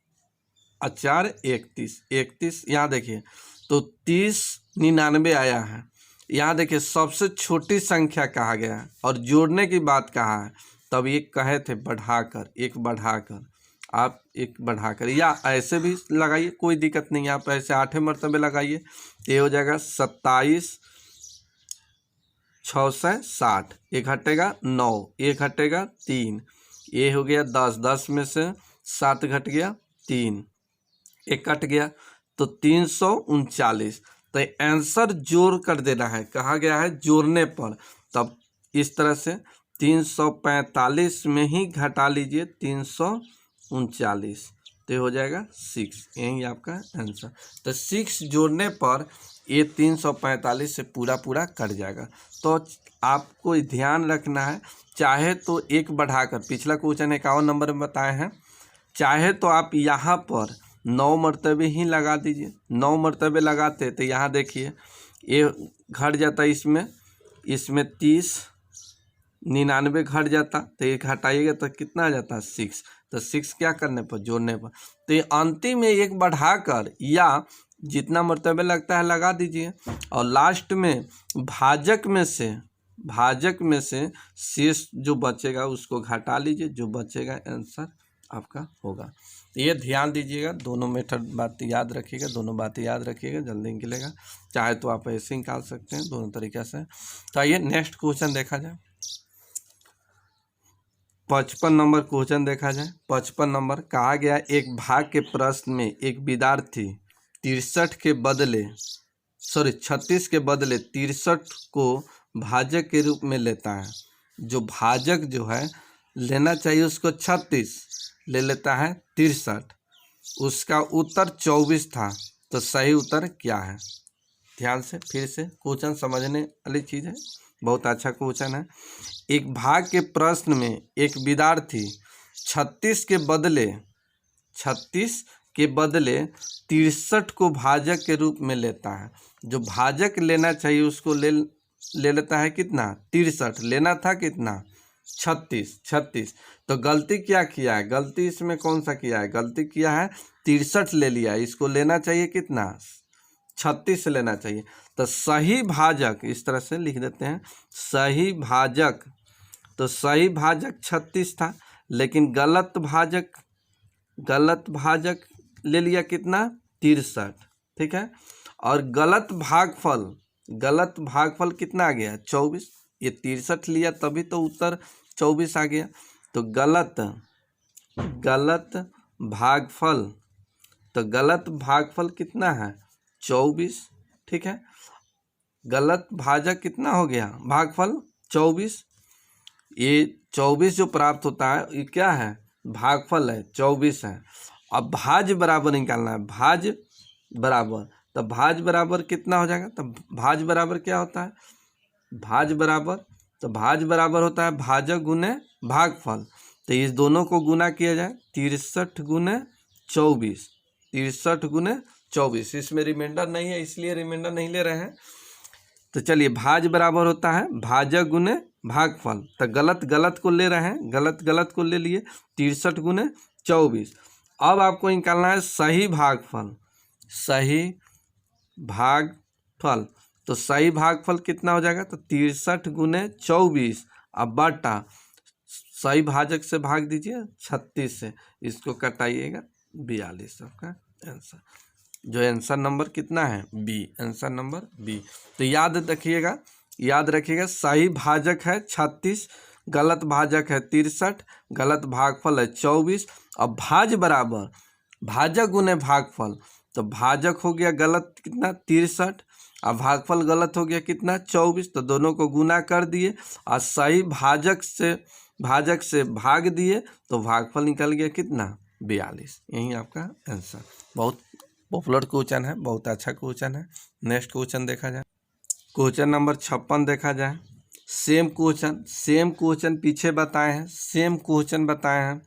और 4 31, 31। यहाँ देखिए तो 30 99 आया है। यहाँ देखिए सबसे छोटी संख्या कहा गया है और जोड़ने की बात कहा है, तब ये कहे थे बढ़ाकर, एक बढ़ाकर, आप एक बढ़ाकर, या ऐसे भी लगाइए, कोई दिक्कत नहीं है। आप ऐसे 8वें मर्तबे लगाइए, ये हो जाएगा 27 660, एक हटेगा 9, एक हटेगा 3, ये हो गया 10, 10 में से 7 घट गया 3, एक कट गया तो 339। तो आंसर जोड़ कर देना है, कहा गया है जोड़ने पर, तब इस तरह से 345 में ही घटा लीजिए 339, तो हो जाएगा 6, यही आपका आंसर। तो 6 जोड़ने पर ये 345 से पूरा पूरा कट जाएगा। तो आपको ध्यान रखना है, चाहे तो एक बढ़ाकर, पिछला क्वेश्चन 51 नंबर में बताए हैं, चाहे तो आप यहाँ पर 9 मरतबे ही लगा दीजिए। 9 मरतबे लगाते तो यहाँ देखिए ये घट जाता, इसमें 30 99 घट जाता, तो ये घटाइएगा तो कितना आ जाता 6, तो 6 क्या करने पर, जोड़ने पर। तो ये अंतिम में एक बढ़ाकर या जितना मरतबे लगता है लगा दीजिए, और लास्ट में भाजक में से शेष जो बचेगा उसको घटा लीजिए, जो बचेगा आंसर आपका होगा। तो ये ध्यान दीजिएगा, दोनों मेथड बात याद रखिएगा, दोनों बातें याद रखिएगा, जल्दी निकलेगा। चाहे तो आप ऐसे निकाल सकते हैं, दोनों तरीके से। तो आइए नेक्स्ट क्वेश्चन देखा जाए, 55 नंबर क्वेश्चन देखा जाए। 55 नंबर कहा गया, एक भाग के प्रश्न में एक विद्यार्थी 36 के बदले 63 को भाजक के रूप में लेता है। जो भाजक जो है लेना चाहिए उसको 36, ले लेता है 63, उसका उत्तर 24 था, तो सही उत्तर क्या है? ध्यान से फिर से क्वेश्चन समझने वाली चीज़ है, बहुत अच्छा क्वेश्चन है। एक भाग के प्रश्न में एक विद्यार्थी 36 के बदले 63 को भाजक के रूप में लेता है। जो भाजक लेना चाहिए उसको ले लेता है कितना, 63, लेना था कितना 36। तो गलती क्या किया है, गलती इसमें कौन सा किया है, गलती किया है 63 ले लिया, इसको लेना चाहिए कितना 36 लेना चाहिए। तो सही भाजक इस तरह से लिख देते हैं, सही भाजक, तो सही भाजक 36 था, लेकिन गलत भाजक ले लिया कितना 63, ठीक है। और गलत भागफल कितना आ गया 24, ये 63 लिया तभी तो उत्तर 24 आ गया। तो गलत भागफल कितना है 24, ठीक है। गलत भाजक कितना हो गया, भागफल 24, ये 24 जो प्राप्त होता है ये क्या है, भागफल है 24 है। अब भाज बराबर निकालना है, भाज बराबर, तो भाज बराबर कितना हो जाएगा, तो भाज बराबर क्या होता है, भाज बराबर होता है भाजक गुने भागफल। तो इस दोनों को गुना किया जाए 63 गुने 24, 63 गुने 24, इसमें रिमाइंडर नहीं है इसलिए रिमाइंडर नहीं ले रहे हैं। तो चलिए भाज बराबर होता है भाजक गुने भागफल, तो गलत को ले रहे हैं, गलत को ले लिए 63 गुने 24। अब आपको निकालना है सही भागफल, तो सही भागफल कितना हो जाएगा, तो 63 गुने 24, अब बटा सही भाजक से भाग दीजिए 36 से, इसको कटाइएगा 42, आपका आंसर, जो आंसर नंबर कितना है बी, आंसर नंबर बी। तो याद रखिएगा सही भाजक है 36, गलत भाजक है 63, गलत भागफल है 24, और भाज बराबर भाजक गुने भागफल, तो भाजक हो गया गलत कितना 63 और भागफल गलत हो गया कितना 24, तो दोनों को गुना कर दिए और सही भाजक से भाग दिए तो भागफल निकल गया कितना 42, यही आपका आंसर। बहुत पॉपुलर क्वेश्चन है, बहुत अच्छा क्वेश्चन है। नेक्स्ट क्वेश्चन देखा जाए, क्वेश्चन नंबर 56 देखा जाए। सेम क्वेश्चन पीछे बताए हैं, सेम क्वेश्चन बताए हैं।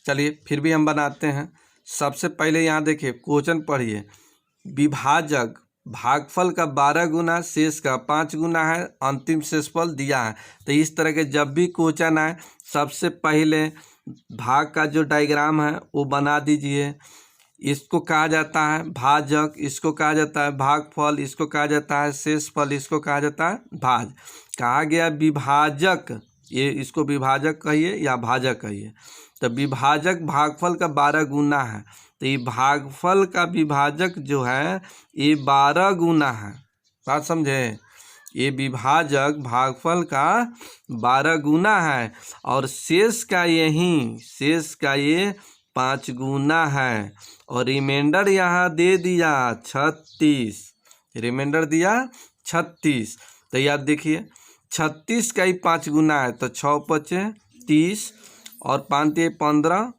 चलिए फिर भी हम बनाते हैं। सबसे पहले यहाँ देखिए क्वेश्चन पढ़िए। विभाजक भागफल का 12 गुना, शेष का 5 गुना है, अंतिम शेषफल दिया है। तो इस तरह के जब भी क्वेश्चन आए सबसे पहले भाग का जो डायग्राम है वो बना दीजिए। इसको कहा जाता है भाजक, इसको कहा जाता है भागफल, इसको कहा जाता है शेषफल, इसको कहा जाता है भाज। कहा गया विभाजक, ये इसको विभाजक कहिए या भाजक कहिए। तो विभाजक भागफल का 12 गुना है, तो ये भागफल का विभाजक जो है ये 12 गुना है। बात समझे? ये विभाजक भागफल का 12 गुना है और शेष का ये 5 गुना है। और रिमाइंडर यहाँ दे दिया 36, रिमाइंडर दिया 36। तो याद देखिए 36 का ही 5 गुना है, तो 6 पचे 30 और 5 ते 15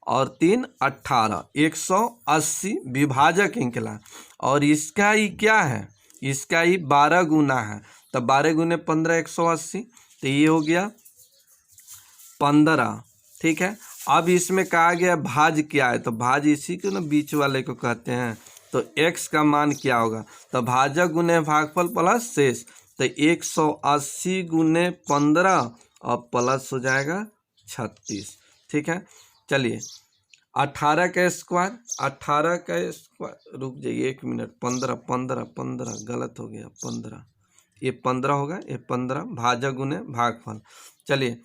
और 3 18, 180 विभाजक निकला। और इसका ही क्या है, इसका ही 12 गुना है। तो 12 गुने 15 180, तो ये हो गया 15। ठीक है। अब इसमें कहा गया भाज क्या है, तो भाज इसी को ना बीच वाले को कहते हैं। तो x का मान क्या होगा, तो भाजक गुने भागफल प्लस शेष, तो 180 गुने 15 और प्लस हो जाएगा 36। ठीक है। चलिए 18 का स्क्वायर, 18 का स्क्वायर, रुक जाइए 1 मिनट, 15 गलत हो गया 15, ये 15 होगा, ये 15 भाजक गुने भागफल। चलिए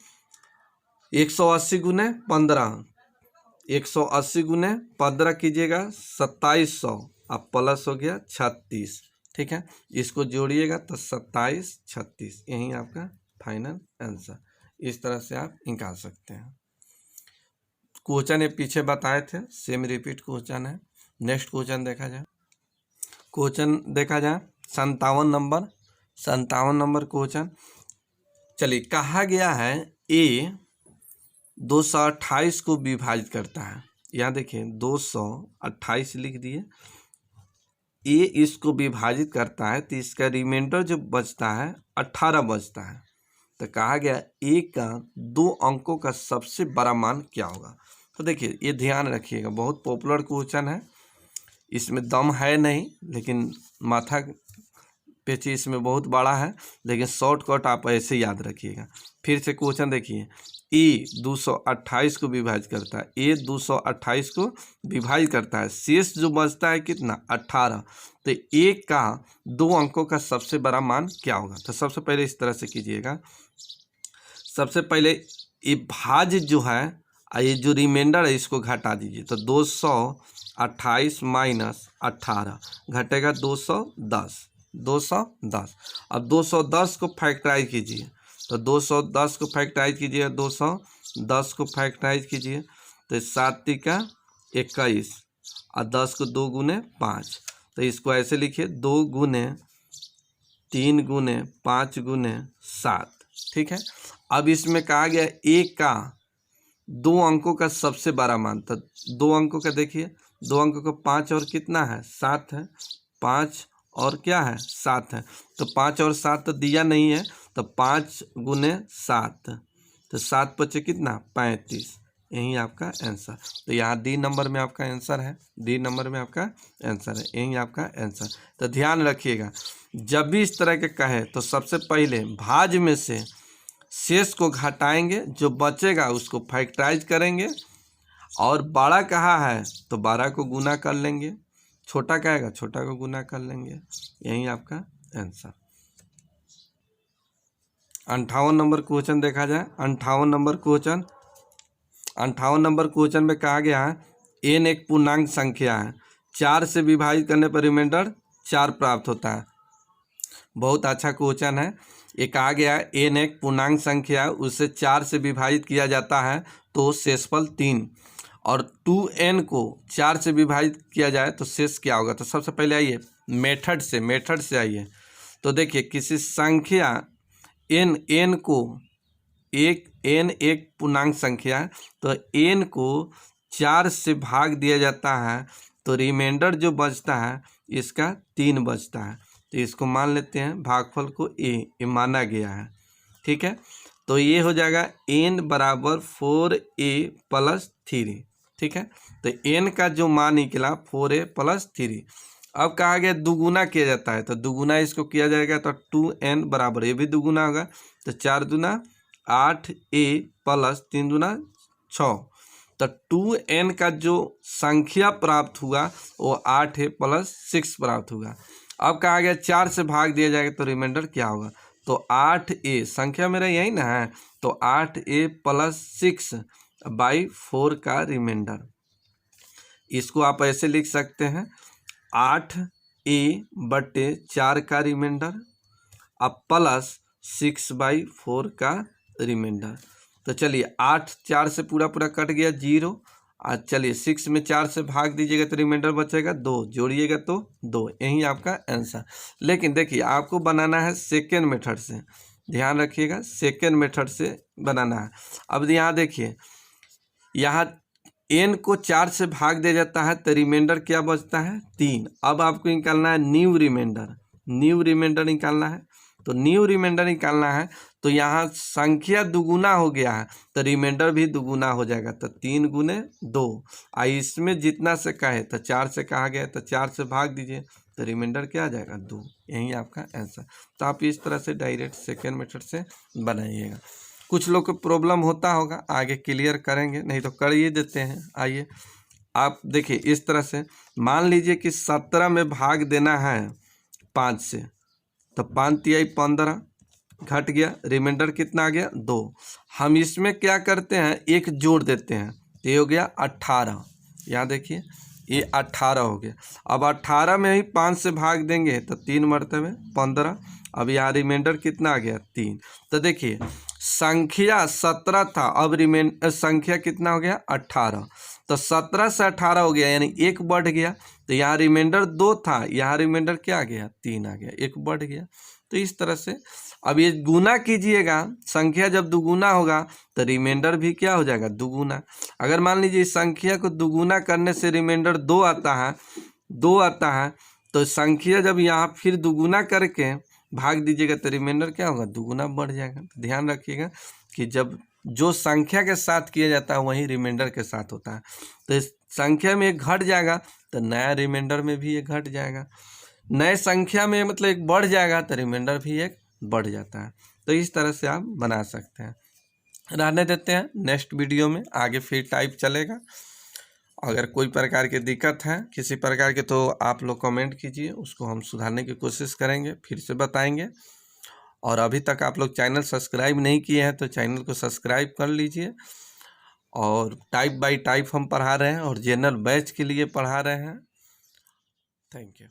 180 गुने 15, 180 गुने 15 कीजिएगा 2700, अब प्लस हो गया 36। ठीक है। इसको जोड़िएगा तो 27 36, यही आपका फाइनल आंसर। इस तरह से आप निकाल सकते हैं। क्वेश्चन ये पीछे बताए थे, सेम रिपीट क्वेश्चन है। नेक्स्ट क्वेश्चन देखा जाए। क्वेश्चन देखा जाए 57 नंबर क्वेश्चन। चलिए कहा गया है ए 228 को विभाजित करता है। यहाँ देखिए 228 लिख दिए, ए इसको विभाजित करता है, तो इसका रिमाइंडर जो बचता है 18 बचता है। तो कहा गया ए का 2 अंकों का सबसे बड़ा मान क्या होगा। तो देखिए ये ध्यान रखिएगा, बहुत पॉपुलर क्वेश्चन है, इसमें दम है नहीं, लेकिन माथा पेची इसमें बहुत बड़ा है, लेकिन शॉर्टकट आप ऐसे याद रखिएगा। फिर से क्वेश्चन देखिए, ए 228 को विभाजित करता है, ए 228 को विभाजित करता है, शेष जो बचता है कितना 18। तो ए का 2 अंकों का सबसे बड़ा मान क्या होगा। तो सबसे पहले इस तरह से कीजिएगा। सबसे पहले ये भाज जो है, ये जो रिमाइंडर है इसको घटा दीजिए। तो 228 माइनस 18 घटेगा 210। अब 210 को फैक्टराइज कीजिए, तो 210 को फैक्टराइज कीजिए, 210 को फैक्टराइज कीजिए, तो 7 तिका 21 और 10 को 2 गुने 5। तो इसको ऐसे लिखिए 2 गुने 3 गुने 5 गुने 7। ठीक है। अब इसमें कहा गया ए का 2 अंकों का सबसे बड़ा मान, तो 2 अंकों का देखिए, 2 अंकों का 5 और कितना है 7 है, 5 और क्या है 7 है। तो 5 और 7 तो दिया नहीं है, तो 5 गुने 7, तो 7 पचे कितना 35, यही आपका आंसर। तो यहाँ डी नंबर में आपका आंसर है, डी नंबर में आपका आंसर है, यही आपका आंसर। तो ध्यान रखिएगा, जब भी इस तरह के कहे तो सबसे पहले भाज में से शेष को घटाएंगे, जो बचेगा उसको फैक्टराइज करेंगे, और बड़ा कहा है तो 12 को गुना कर लेंगे, छोटा कहेगा छोटा को गुना कर लेंगे, यही आपका आंसर। 58 नंबर क्वेश्चन देखा जाए। 58 नंबर क्वेश्चन में कहा गया है एन एक पूर्णांक संख्या है, 4 से विभाजित करने पर रिमाइंडर 4 प्राप्त होता है। बहुत अच्छा क्वेश्चन है। ये कहा गया है एन एक पूर्णांक संख्या है, उसे 4 से विभाजित किया जाता है तो शेषफल 3, और 2n को 4 से विभाजित किया जाए तो शेष क्या होगा। तो सबसे पहले आइए मेथड से आइए। तो देखिए किसी संख्या n को एक पूर्णांक संख्या है, तो n को 4 से भाग दिया जाता है, तो रिमाइंडर जो बचता है इसका 3 बचता है। तो इसको मान लेते हैं भागफल को ए माना गया है। ठीक है, तो ये हो जाएगा n बराबर 4a प्लस 3। ठीक है, तो n का जो मान निकला 4a प्लस 3। अब कहा गया दुगुना किया जाता है, तो दुगुना इसको किया जाएगा तो 2n बराबर, ये भी दुगुना होगा तो 4 दूना 8a प्लस 3 दूना 6। तो 2n का जो संख्या प्राप्त हुआ वो 8a प्लस 6 प्राप्त हुआ। अब कहा गया 4 से भाग दिया जाएगा तो रिमाइंडर क्या होगा, तो 8a संख्या मेरा यही ना है, तो 8a प्लस 6/4 का रिमाइंडर। इसको आप ऐसे लिख सकते हैं 8a/4 का रिमाइंडर अब प्लस 6/4 का रिमाइंडर। तो चलिए 8 4 से पूरा पूरा कट गया 0। आज चलिए 6 में 4 से भाग दीजिएगा तो रिमाइंडर बचेगा 2, जोड़िएगा तो 2। यही आपका आंसर। लेकिन देखिए आपको बनाना है सेकेंड मेथड से, ध्यान रखिएगा सेकेंड मेथड से बनाना है। अब यहाँ देखिए, यहाँ n को 4 से भाग दिया जाता है तो रिमाइंडर क्या बचता है 3। अब आपको निकालना है न्यू रिमाइंडर निकालना है। तो न्यू रिमाइंडर निकालना है तो यहाँ संख्या दुगुना हो गया है तो रिमाइंडर भी दुगुना हो जाएगा, तो 3 गुने 2। इसमें जितना से कहे तो 4 से कहा गया तो 4 से भाग दीजिए तो रिमाइंडर क्या आ जाएगा 2। यही आपका आंसर। तो आप इस तरह से डायरेक्ट सेकेंड मेथड से बनाइएगा। कुछ लोग को प्रॉब्लम होता होगा, आगे क्लियर करेंगे, नहीं तो कर ही देते हैं। आइए आप देखिए इस तरह से मान लीजिए कि 17 में भाग देना है 5 से, तो 5 तिहाई 15 घट गया, रिमाइंडर कितना आ गया 2। हम इसमें क्या करते हैं, एक जोड़ देते हैं तो ये हो गया 18। यहाँ देखिए ये 18 हो गया। अब 18 में ही 5 से भाग देंगे तो 3 मरतबे 15। अब यहाँ रिमाइंडर कितना आ गया 3। तो देखिए संख्या 17 था, अब रिमाइंडर संख्या कितना हो गया 18। तो 17 से 18 हो गया, यानी 1 बढ़ गया। तो यहाँ रिमाइंडर 2 था, यहाँ रिमाइंडर क्या आ गया 3 आ गया, 1 बढ़ गया। तो इस तरह से अब ये गुना कीजिएगा, संख्या जब दुगुना होगा तो रिमाइंडर भी क्या हो जाएगा दुगुना। अगर मान लीजिए इस संख्या को दुगुना करने से रिमाइंडर 2 आता है, तो संख्या जब यहाँ फिर दुगुना करके भाग दीजिएगा तो रिमाइंडर क्या होगा दुगुना बढ़ जाएगा। तो ध्यान रखिएगा कि जब जो संख्या के साथ किया जाता है वही रिमाइंडर के साथ होता है। तो इस संख्या में एक घट जाएगा तो नया रिमाइंडर में भी एक घट जाएगा, नए संख्या में मतलब एक बढ़ जाएगा तो रिमाइंडर भी एक बढ़ जाता है। तो इस तरह से आप बना सकते हैं। रहने देते हैं, नेक्स्ट वीडियो में आगे फिर टाइप चलेगा। अगर कोई प्रकार की दिक्कत है किसी प्रकार के तो आप लोग कमेंट कीजिए, उसको हम सुधारने की कोशिश करेंगे, फिर से बताएंगे। और अभी तक आप लोग चैनल सब्सक्राइब नहीं किए हैं तो चैनल को सब्सक्राइब कर लीजिए। और टाइप बाय टाइप हम पढ़ा रहे हैं और जनरल बैच के लिए पढ़ा रहे हैं। Thank you.